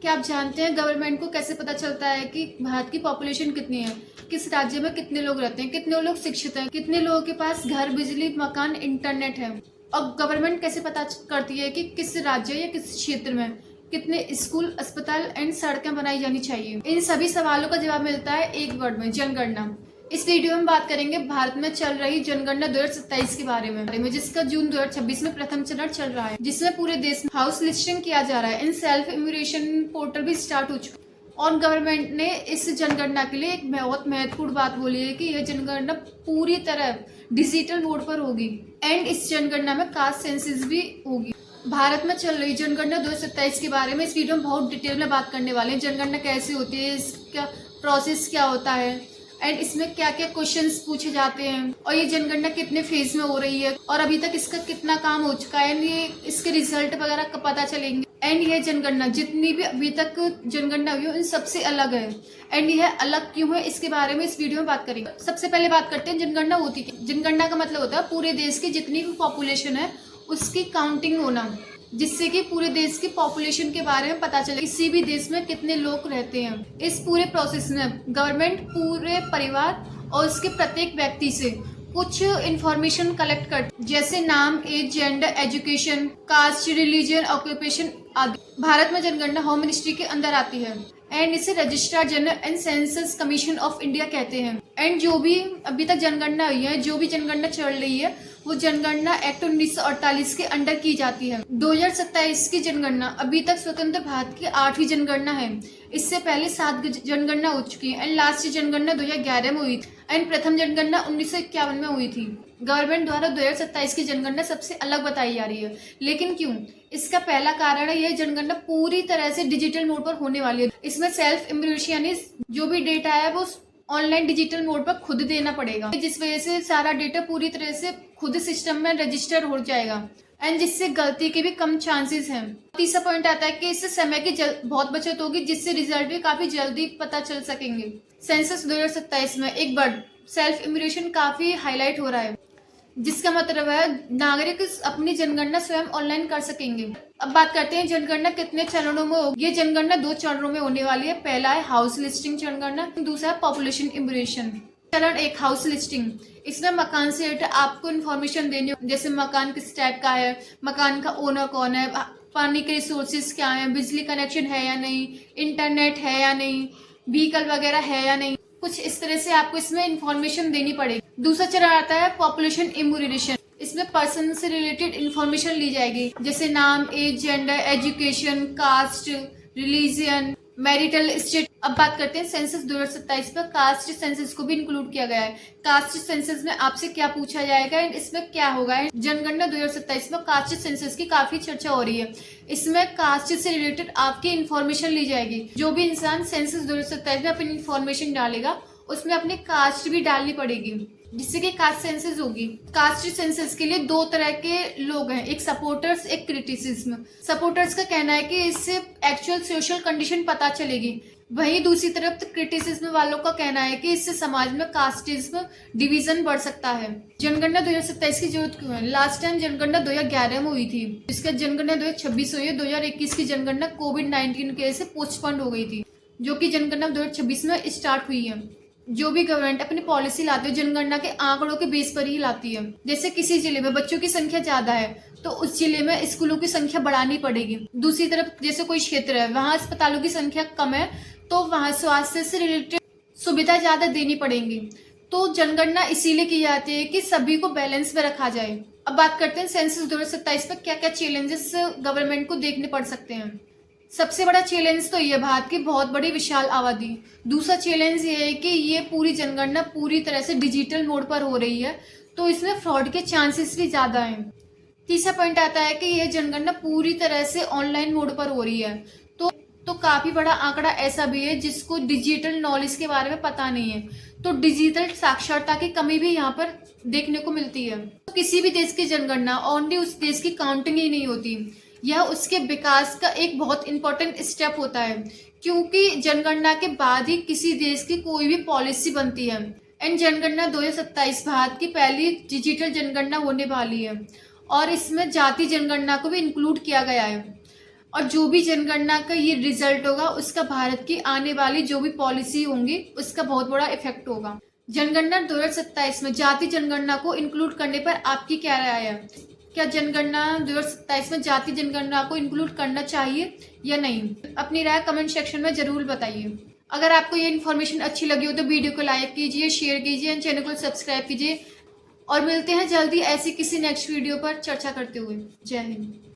क्या आप जानते हैं गवर्नमेंट को कैसे पता चलता है कि भारत की पॉपुलेशन कितनी है, किस राज्य में कितने लोग रहते हैं, कितने लोग शिक्षित हैं, कितने लोगों के पास घर, बिजली, मकान, इंटरनेट है। और गवर्नमेंट कैसे पता करती है कि किस राज्य या किस क्षेत्र में कितने स्कूल, अस्पताल एंड सड़कें बनाई जानी चाहिए। इन सभी सवालों का जवाब मिलता है एक वर्ड में, जनगणना। इस वीडियो में बात करेंगे भारत में चल रही जनगणना 2027 के बारे में, जिसका जून 2026 में प्रथम चरण चल रहा है, जिसमें पूरे देश में हाउस लिस्टिंग किया जा रहा है। इन सेल्फ इम्यूरेशन पोर्टल भी स्टार्ट हो चुका है और गवर्नमेंट ने इस जनगणना के लिए एक बहुत महत्वपूर्ण बात बोली है कि यह जनगणना पूरी तरह डिजिटल मोड पर होगी एंड इस जनगणना में कास्ट सेंसस भी होगी। भारत में चल रही जनगणना 2027 के बारे में इस वीडियो में बहुत डिटेल में बात करने वाले हैं। जनगणना कैसे होती है, इसका प्रोसेस क्या होता है एंड इसमें क्या क्या क्वेश्चंस पूछे जाते हैं और ये जनगणना कितने फेज में हो रही है और अभी तक इसका कितना काम हो चुका है, ये इसके रिजल्ट वगैरह कब पता चलेंगे। एंड ये जनगणना जितनी भी अभी तक जनगणना हुई है उन सबसे अलग है एंड यह अलग क्यों है इसके बारे में इस वीडियो में बात करेंगे। सबसे पहले बात करते हैं जनगणना होती है। जनगणना का मतलब होता है पूरे देश की जितनी भी पॉपुलेशन है उसकी काउंटिंग होना, जिससे कि पूरे देश की पॉपुलेशन के बारे में पता चले किसी भी देश में कितने लोग रहते हैं। इस पूरे प्रोसेस में गवर्नमेंट पूरे परिवार और उसके प्रत्येक व्यक्ति से कुछ इंफॉर्मेशन कलेक्ट करती, जैसे नाम, age, gender, education, caste, religion, occupation आदि। भारत में जनगणना होम मिनिस्ट्री के अंदर आती है एंड इसे registrar general and census commission of India कहते हैं। एंड जो भी अभी तक जनगणना हुई है, जो भी जनगणना चल रही है, वो जनगणना एक्ट 1948 के अंडर की जाती है। 2027 की जनगणना अभी तक स्वतंत्र भारत की 8वीं जनगणना है। इससे पहले 7 जनगणना हो चुकी है एंड लास्ट जनगणना 2011 में हुई थी एंड प्रथम जनगणना 1951 में हुई थी। गवर्नमेंट द्वारा 2027 की जनगणना सबसे अलग बताई जा रही है, लेकिन क्यों? इसका पहला कारण है यह जनगणना पूरी तरह से डिजिटल मोड पर होने वाली है। इसमें सेल्फ इम्यूरेशन यानी जो भी डेटा है वो ऑनलाइन डिजिटल मोड पर खुद देना पड़ेगा, जिस वजह से सारा डेटा पूरी तरह से खुद सिस्टम में रजिस्टर हो जाएगा एंड जिससे गलती के भी कम चांसेस हैं। तीसरा पॉइंट आता है कि इससे समय की बहुत बचत होगी, जिससे रिजल्ट भी काफी जल्दी पता चल सकेंगे। सेंसस 2027 में एक वर्ड सेल्फ इम्यूरेशन काफी हाईलाइट हो रहा है, जिसका मतलब है नागरिक अपनी जनगणना स्वयं ऑनलाइन कर सकेंगे। अब बात करते हैं जनगणना कितने चरणों में होगी। ये जनगणना 2 चरणों में होने वाली है। पहला है हाउस लिस्टिंग जनगणना, दूसरा है पॉपुलेशन इम्यूरेशन। चरण 1 हाउस लिस्टिंग। इसमें मकान से रिलेटेड आपको इन्फॉर्मेशन देनी हो, जैसे मकान किस टाइप का है, मकान का ओनर कौन है, पानी के रिसोर्सेज क्या है, बिजली कनेक्शन है या नहीं, इंटरनेट है या नहीं, व्हीकल वगैरह है या नहीं, कुछ इस तरह से आपको इसमें इंफॉर्मेशन देनी पड़ेगी। दूसरा चरण आता है पॉपुलेशन इम्यूरेशन। इसमें पर्सन से रिलेटेड इंफॉर्मेशन ली जाएगी, जैसे नाम, age, gender, education, caste, religion, marital status. अब बात करते हैं सेंसस 2027 पर कास्ट सेंसस को भी इंक्लूड किया गया है। कास्ट सेंसस में आपसे क्या पूछा जाएगा एंड इसमें क्या होगा। जनगणना 2027 में कास्ट सेंसस की काफी चर्चा हो रही है। इसमें कास्ट से रिलेटेड आपकी इंफॉर्मेशन ली जाएगी। जो भी इंसान सेंसस 2027 में अपनी इंफॉर्मेशन डालेगा उसमें अपनी कास्ट भी डालनी पड़ेगी, जिससे कि कास्ट सेंसस होगी। कास्ट सेंसस के लिए 2 तरह के लोग हैं, एक सपोर्टर्स, एक क्रिटिसिज्म। सपोर्टर्स का कहना है कि इससे एक्चुअल सोशल कंडीशन पता चलेगी, वहीं दूसरी तरफ क्रिटिसिज्म वालों का कहना है कि इससे समाज में कास्टिज्म डिवीजन बढ़ सकता है। जनगणना 2027 की जरूरत क्यों है? लास्ट टाइम जनगणना 2011 में हुई थी, इसका जनगणना 2026 हुई है। 2021 की जनगणना कोविड-19 की वजह से पोस्टपोन्ड हो गई थी, जो कि जनगणना 2026 में स्टार्ट हुई है। जो भी गवर्नमेंट अपनी पॉलिसी लाती है जनगणना के आंकड़ों के बेस पर ही लाती है। जैसे किसी जिले में बच्चों की संख्या ज्यादा है तो उस जिले में स्कूलों की संख्या बढ़ानी पड़ेगी। दूसरी तरफ जैसे कोई क्षेत्र है वहां अस्पतालों की संख्या कम है तो वहां स्वास्थ्य से रिलेटेड सुविधा ज्यादा देनी पड़ेगी। तो जनगणना इसीलिए की जाती है कि सभी को बैलेंस में रखा जाए। अब बात करते हैं सेंसस 2027 पर क्या क्या चैलेंजेस गवर्नमेंट को देखने पड़ सकते हैं। सबसे बड़ा चैलेंज तो ये भारत की बहुत बड़ी विशाल आबादी। दूसरा चैलेंज ये है कि ये पूरी जनगणना पूरी तरह से डिजिटल मोड पर हो रही है तो इसमें फ्रॉड के चांसेस भी ज्यादा हैं। तीसरा पॉइंट आता है कि यह जनगणना पूरी तरह से ऑनलाइन मोड पर हो रही है तो काफी बड़ा आंकड़ा ऐसा भी है जिसको डिजिटल नॉलेज के बारे में पता नहीं है, तो डिजिटल साक्षरता की कमी भी यहाँ पर देखने को मिलती है। तो किसी भी देश की जनगणना ओनली उस देश की काउंटिंग ही नहीं होती, यह उसके विकास का एक बहुत इंपॉर्टेंट स्टेप होता है, क्योंकि जनगणना के बाद ही किसी देश की कोई भी पॉलिसी बनती है। एंड जनगणना 2027 भारत की पहली डिजिटल जनगणना होने वाली है और इसमें जाति जनगणना को भी इंक्लूड किया गया है और जो भी जनगणना का ये रिजल्ट होगा उसका भारत की आने वाली जो भी पॉलिसी होंगी उसका बहुत बड़ा इफेक्ट होगा। जनगणना 2027 में जाति जनगणना को इंक्लूड करने पर आपकी क्या राय है? क्या जनगणना 2027 में जाति जनगणना को इंक्लूड करना चाहिए या नहीं? अपनी राय कमेंट सेक्शन में जरूर बताइए। अगर आपको ये इन्फॉर्मेशन अच्छी लगी हो तो वीडियो को लाइक कीजिए, शेयर कीजिए एंड चैनल को सब्सक्राइब कीजिए और मिलते हैं जल्दी ऐसी किसी नेक्स्ट वीडियो पर चर्चा करते हुए। जय हिंद।